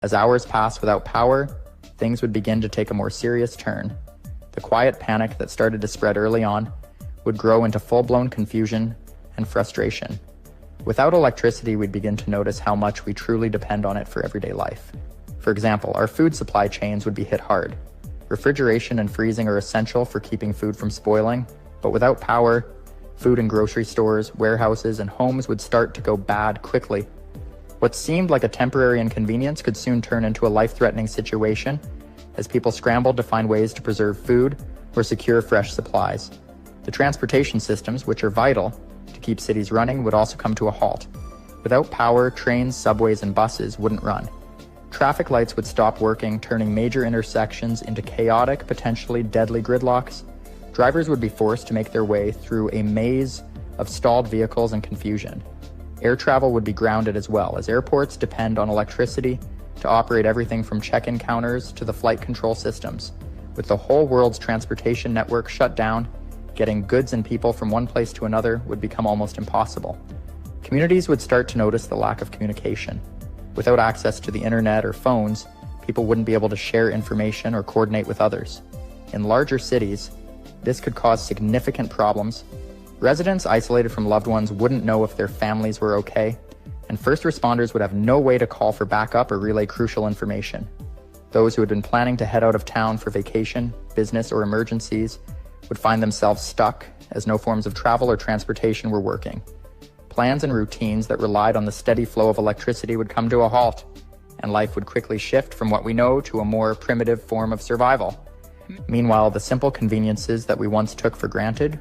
As hours pass without power, things would begin to take a more serious turn. The quiet panic that started to spread early on would grow into full-blown confusion and frustration. Without electricity, we'd begin to notice how much we truly depend on it for everyday life. For example, our food supply chains would be hit hard. Refrigeration and freezing are essential for keeping food from spoiling, but without power, food in grocery stores, warehouses, and homes would start to go bad quickly. What seemed like a temporary inconvenience could soon turn into a life-threatening situation as people scrambled to find ways to preserve food or secure fresh supplies. The transportation systems, which are vital to keep cities running, would also come to a halt. Without power, trains, subways, and buses wouldn't run. Traffic lights would stop working, turning major intersections into chaotic, potentially deadly gridlocks. Drivers would be forced to make their way through a maze of stalled vehicles and confusion. Air travel would be grounded as well, as airports depend on electricity to operate everything from check-in counters to the flight control systems. With the whole world's transportation network shut down, getting goods and people from one place to another would become almost impossible. Communities would start to notice the lack of communication. Without access to the internet or phones, people wouldn't be able to share information or coordinate with others. In larger cities, this could cause significant problems. Residents isolated from loved ones wouldn't know if their families were okay, and first responders would have no way to call for backup or relay crucial information. Those who had been planning to head out of town for vacation, business, or emergencies would find themselves stuck as no forms of travel or transportation were working. Plans and routines that relied on the steady flow of electricity would come to a halt, and life would quickly shift from what we know to a more primitive form of survival. Meanwhile, the simple conveniences that we once took for granted